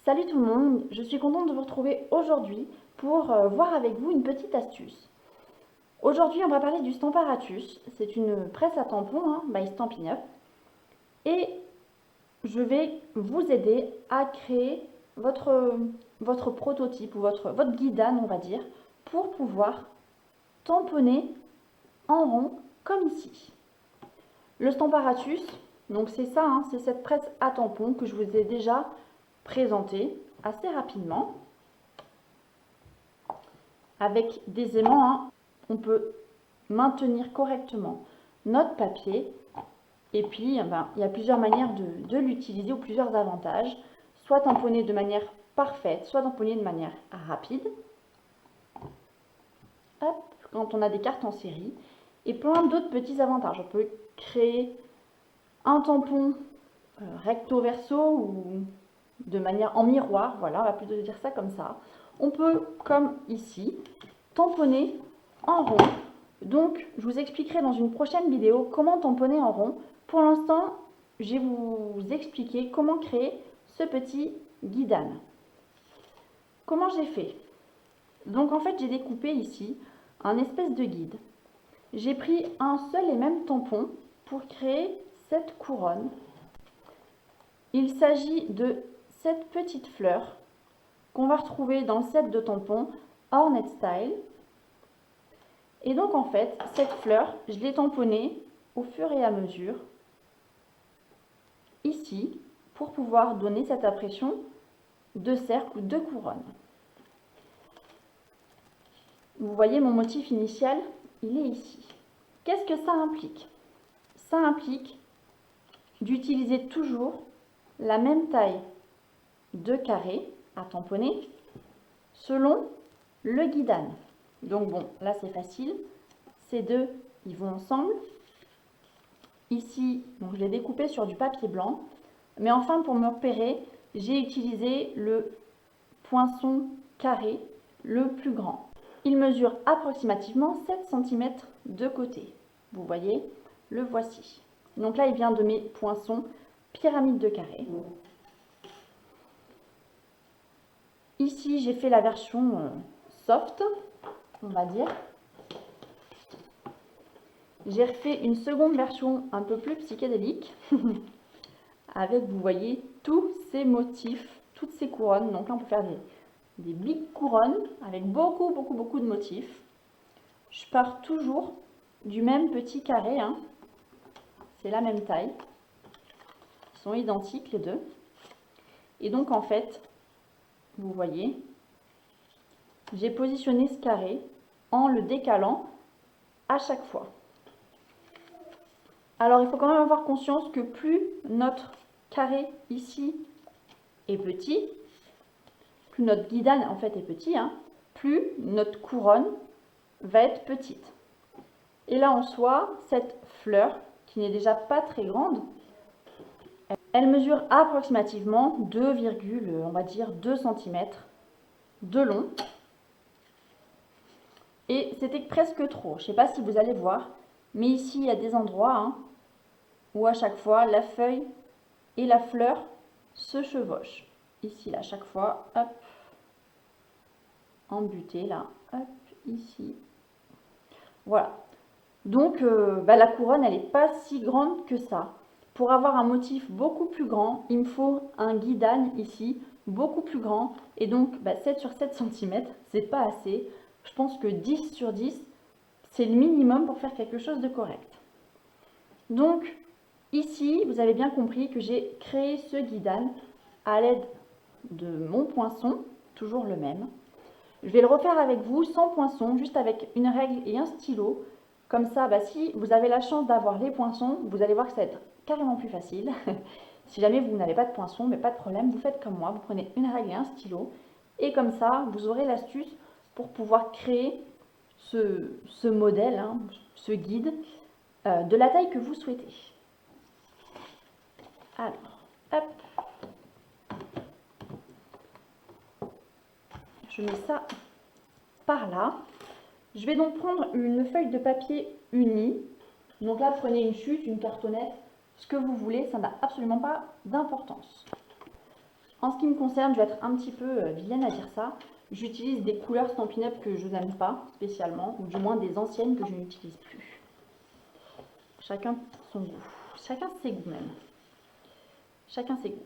Salut tout le monde, je suis contente de vous retrouver aujourd'hui pour voir avec vous une petite astuce. Aujourd'hui on va parler du Stamparatus, c'est une presse à tampons by Stampin' Up et je vais vous aider à créer votre prototype ou votre guidane on va dire pour pouvoir tamponner en rond comme ici. Le Stamparatus, donc c'est ça, c'est cette presse à tampons que je vous ai déjà présenté assez rapidement. Avec des aimants, on peut maintenir correctement notre papier. Et puis, il y a plusieurs manières de l'utiliser ou plusieurs avantages. Soit tamponner de manière parfaite, soit tamponner de manière rapide. Hop, quand on a des cartes en série. Et plein d'autres petits avantages. On peut créer un tampon recto verso ou de manière en miroir, voilà, on va plutôt dire ça comme ça. On peut, comme ici, tamponner en rond. Donc, je vous expliquerai dans une prochaine vidéo comment tamponner en rond. Pour l'instant, je vais vous expliquer comment créer ce petit guidane. Comment j'ai fait? Donc, en fait, j'ai découpé ici un espèce de guide. J'ai pris un seul et même tampon pour créer cette couronne. Il s'agit de cette petite fleur qu'on va retrouver dans le set de tampons Hornet Style. Et donc en fait, cette fleur, je l'ai tamponnée au fur et à mesure, ici, pour pouvoir donner cette impression de cercle ou de couronne. Vous voyez mon motif initial, il est ici. Qu'est-ce que ça implique? Ça implique d'utiliser toujours la même taille de carré à tamponner selon le guidane. Donc bon, là c'est facile. Ces deux, ils vont ensemble. Ici, donc je l'ai découpé sur du papier blanc. Mais enfin, pour me repérer, j'ai utilisé le poinçon carré le plus grand. Il mesure approximativement 7 cm de côté. Vous voyez, le voici. Donc là, il vient de mes poinçons pyramide de carré. Ici, j'ai fait la version soft, on va dire. J'ai refait une seconde version un peu plus psychédélique, avec, vous voyez, tous ces motifs, toutes ces couronnes. Donc là, on peut faire des big couronnes avec beaucoup de motifs. Je pars toujours du même petit carré, c'est la même taille. Ils sont identiques les deux. Et donc, en fait, vous voyez, j'ai positionné ce carré en le décalant à chaque fois. Alors, il faut quand même avoir conscience que plus notre carré ici est petit, plus notre guidane en fait est petit, plus notre couronne va être petite. Et là en soi, cette fleur, qui n'est déjà pas très grande, elle mesure approximativement 2, on va dire 2 cm de long. Et c'était presque trop. Je ne sais pas si vous allez voir, mais ici il y a des endroits où à chaque fois la feuille et la fleur se chevauchent. Ici, là, à chaque fois, hop, embuté, là, hop, ici. Voilà. Donc, la couronne, elle n'est pas si grande que ça. Pour avoir un motif beaucoup plus grand, il me faut un guidane ici, beaucoup plus grand. Et donc, 7 sur 7 cm, c'est pas assez. Je pense que 10 sur 10, c'est le minimum pour faire quelque chose de correct. Donc, ici, vous avez bien compris que j'ai créé ce guidane à l'aide de mon poinçon, toujours le même. Je vais le refaire avec vous sans poinçon, juste avec une règle et un stylo. Comme ça, si vous avez la chance d'avoir les poinçons, vous allez voir que ça va être carrément plus facile. Si jamais vous n'avez pas de poinçon, mais pas de problème, vous faites comme moi, vous prenez une règle et un stylo. Et comme ça, vous aurez l'astuce pour pouvoir créer ce modèle, ce guide, de la taille que vous souhaitez. Alors, hop. Je mets ça par là. Je vais donc prendre une feuille de papier unie. Donc là, prenez une chute, une cartonnette, ce que vous voulez, ça n'a absolument pas d'importance. En ce qui me concerne, je vais être un petit peu vilaine à dire ça. J'utilise des couleurs Stampin' Up que je n'aime pas spécialement, ou du moins des anciennes que je n'utilise plus. Chacun son goût. Chacun ses goûts même. Chacun ses goûts.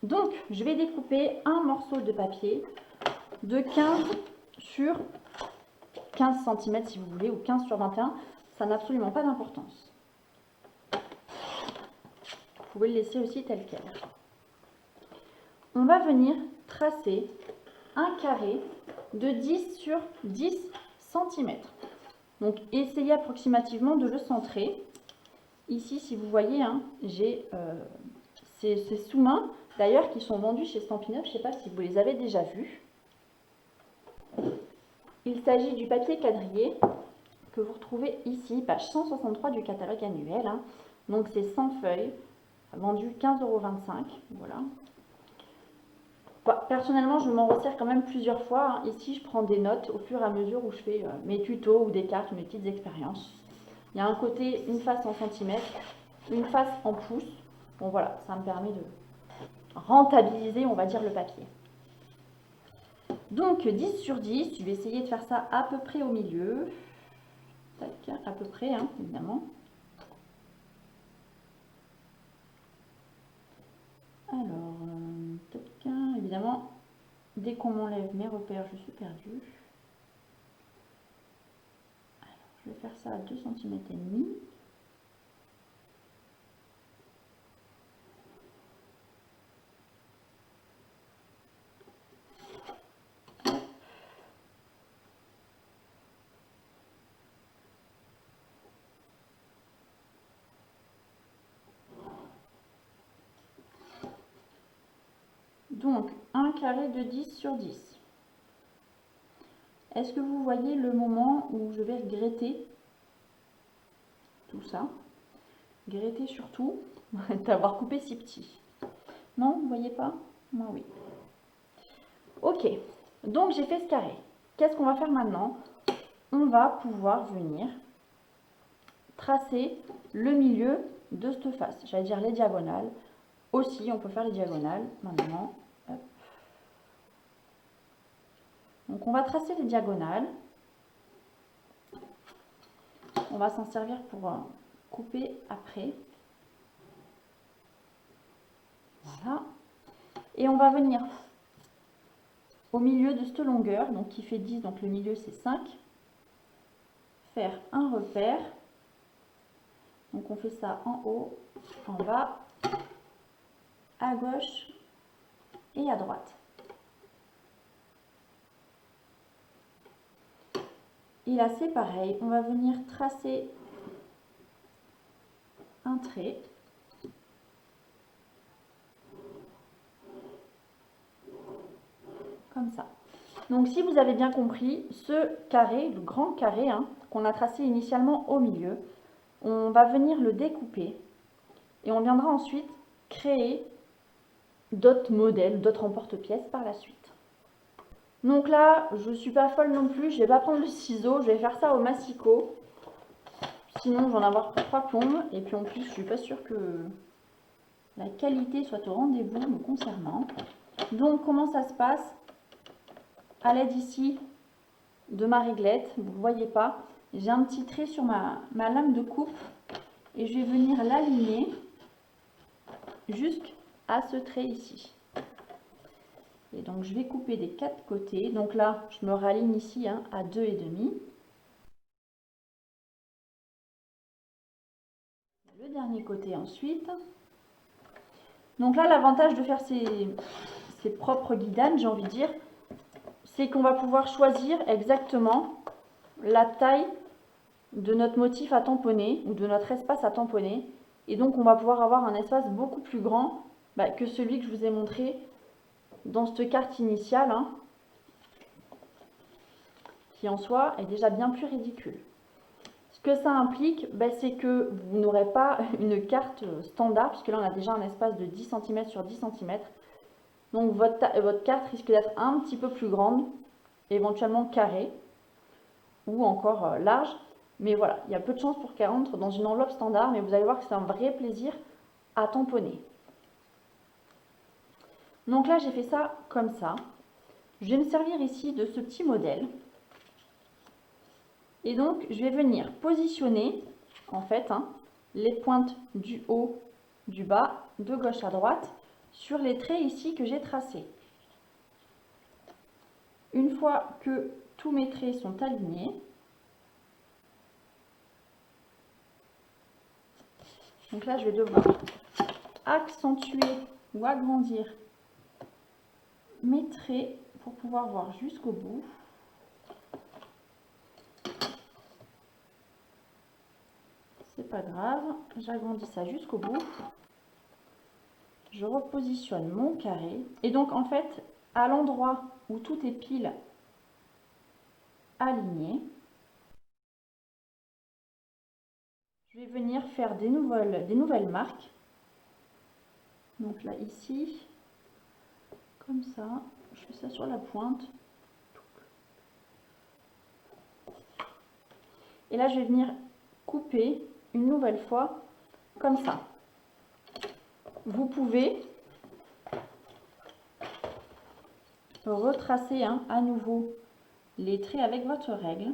Donc, je vais découper un morceau de papier de 15 sur 15 cm si vous voulez, ou 15 sur 21. Ça n'a absolument pas d'importance. Vous pouvez le laisser aussi tel quel. On va venir tracer un carré de 10 sur 10 cm. Donc, essayez approximativement de le centrer. Ici, si vous voyez, hein, j'ai ces sous-mains, d'ailleurs, qui sont vendus chez Stampin' Up. Je ne sais pas si vous les avez déjà vus. Il s'agit du papier quadrillé que vous retrouvez ici, page 163 du catalogue annuel. Hein. Donc, c'est 100 feuilles, vendu 15,25 €. Voilà. Personnellement, je m'en resserre quand même plusieurs fois. Hein. Ici, je prends des notes au fur et à mesure où je fais mes tutos ou des cartes ou mes petites expériences. Il y a un côté, une face en centimètres, une face en pouces. Bon voilà, ça me permet de rentabiliser, on va dire, le papier. Donc 10 sur 10, je vais essayer de faire ça à peu près au milieu. Tac, à peu près, hein, évidemment. Alors, tac, évidemment, dès qu'on m'enlève mes repères, je suis perdue. Alors, je vais faire ça à 2,5 cm. Donc, un carré de 10 sur 10. Est-ce que vous voyez le moment où je vais regretter tout ça? Regretter surtout d'avoir coupé si petit. Non, vous ne voyez pas? Moi, oui. Ok, donc j'ai fait ce carré. Qu'est-ce qu'on va faire maintenant? On va pouvoir venir tracer le milieu de cette face. J'allais dire les diagonales. Aussi, on peut faire les diagonales maintenant. Hop. Donc, on va tracer les diagonales. On va s'en servir pour couper après. Voilà. Et on va venir au milieu de cette longueur, donc qui fait 10, donc le milieu c'est 5. Faire un repère. Donc on fait ça en haut, en bas, à gauche et à droite. Et là c'est pareil, on va venir tracer un trait. Comme ça. Donc si vous avez bien compris, ce carré, le grand carré hein, qu'on a tracé initialement au milieu, on va venir le découper et on viendra ensuite créer d'autres modèles, d'autres emporte-pièces par la suite. Donc là, je ne suis pas folle non plus, je ne vais pas prendre le ciseau, je vais faire ça au massicot. Sinon, je vais en avoir pour 3 plombes. Et puis en plus, je ne suis pas sûre que la qualité soit au rendez-vous me concernant. Donc, comment ça se passe? À l'aide ici de ma réglette, vous ne voyez pas, j'ai un petit trait sur ma lame de coupe et je vais venir l'aligner jusqu'à ce trait ici. Et donc je vais couper des 4 côtés. Donc là, je me raligne ici hein, à 2,5. Le dernier côté ensuite. Donc là, l'avantage de faire ses propres guidanes, j'ai envie de dire, c'est qu'on va pouvoir choisir exactement la taille de notre motif à tamponner ou de notre espace à tamponner. Et donc, on va pouvoir avoir un espace beaucoup plus grand que celui que je vous ai montré dans cette carte initiale, hein, qui en soi est déjà bien plus ridicule. Ce que ça implique, c'est que vous n'aurez pas une carte standard, puisque là, on a déjà un espace de 10 cm sur 10 cm. Donc, votre carte risque d'être un petit peu plus grande, éventuellement carrée, ou encore large. Mais voilà, il y a peu de chances pour qu'elle rentre dans une enveloppe standard, mais vous allez voir que c'est un vrai plaisir à tamponner. Donc là, j'ai fait ça comme ça. Je vais me servir ici de ce petit modèle. Et donc, je vais venir positionner, en fait, les pointes du haut, du bas, de gauche à droite, sur les traits ici que j'ai tracés. Une fois que tous mes traits sont alignés, donc là, je vais devoir accentuer ou agrandir mes traits pour pouvoir voir jusqu'au bout. C'est pas grave, j'agrandis ça jusqu'au bout. Je repositionne mon carré. Et donc, en fait, à l'endroit où tout est pile aligné, je vais venir faire des nouvelles marques. Donc là, ici, comme ça, je fais ça sur la pointe. Et là, je vais venir couper une nouvelle fois, comme ça. Vous pouvez retracer à nouveau les traits avec votre règle.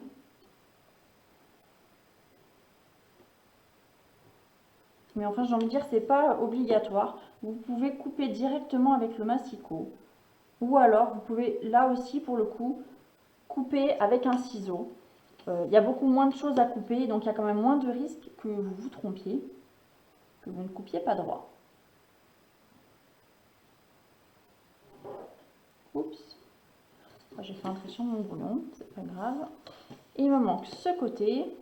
Mais enfin, j'ai envie de dire, c'est pas obligatoire. Vous pouvez couper directement avec le massicot. Ou alors, vous pouvez, là aussi, pour le coup, couper avec un ciseau. Il y a beaucoup moins de choses à couper, donc il y a quand même moins de risques que vous vous trompiez, que vous ne coupiez pas droit. Oups, j'ai fait un trait sur mon boulon, c'est pas grave. Et il me manque ce côté.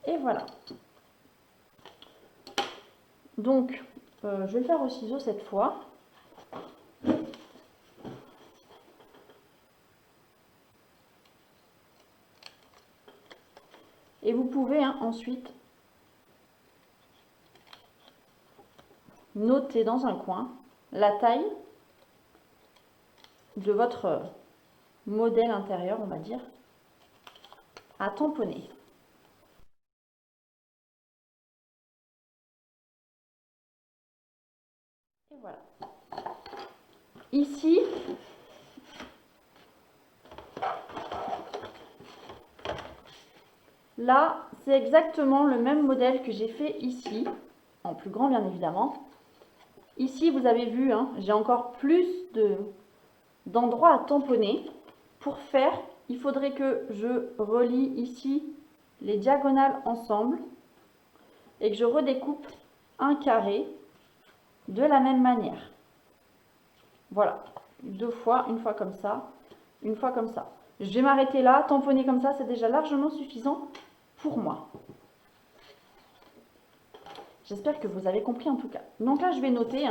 Et voilà. Donc, je vais le faire au ciseau cette fois. Et vous pouvez ensuite noter dans un coin la taille de votre modèle intérieur, on va dire, à tamponner. Et voilà. Ici, là, c'est exactement le même modèle que j'ai fait ici, en plus grand bien évidemment. Ici, vous avez vu, j'ai encore plus d'endroits à tamponner. Pour faire, il faudrait que je relie ici les diagonales ensemble et que je redécoupe un carré de la même manière. Voilà, deux fois, une fois comme ça, une fois comme ça. Je vais m'arrêter là, tamponner comme ça, c'est déjà largement suffisant pour moi. J'espère que vous avez compris en tout cas. Donc là, je vais noter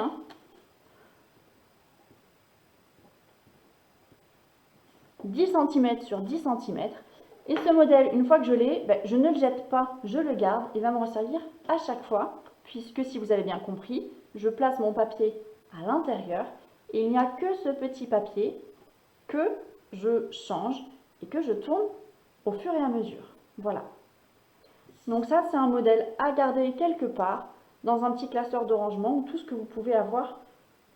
10 cm sur 10 cm. Et ce modèle, une fois que je l'ai, je ne le jette pas, je le garde. Il va me resservir à chaque fois, puisque si vous avez bien compris, je place mon papier à l'intérieur. Et il n'y a que ce petit papier que je change et que je tourne au fur et à mesure. Voilà. Donc ça, c'est un modèle à garder quelque part dans un petit classeur de rangement ou tout ce que vous pouvez avoir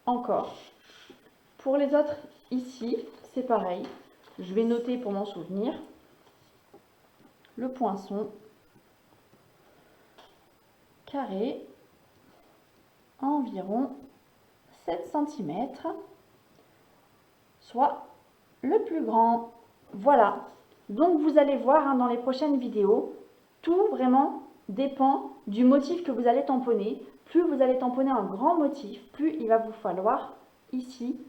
encore. Pour les autres, ici, c'est pareil. Je vais noter pour m'en souvenir. Le poinçon, carré, environ 7 cm, soit le plus grand. Voilà. Donc vous allez voir dans les prochaines vidéos, tout vraiment dépend du motif que vous allez tamponner. Plus vous allez tamponner un grand motif, plus il va vous falloir ici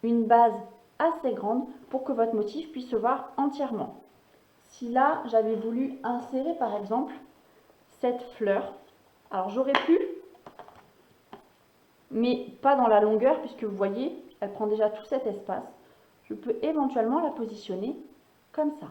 une base assez grande pour que votre motif puisse se voir entièrement. Si là, j'avais voulu insérer par exemple cette fleur, alors j'aurais pu, mais pas dans la longueur puisque vous voyez, elle prend déjà tout cet espace. Je peux éventuellement la positionner comme ça.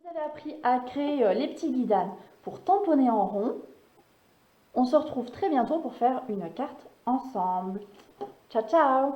Vous avez appris à créer les petits guidanes pour tamponner en rond. On se retrouve très bientôt pour faire une carte ensemble. Ciao, ciao!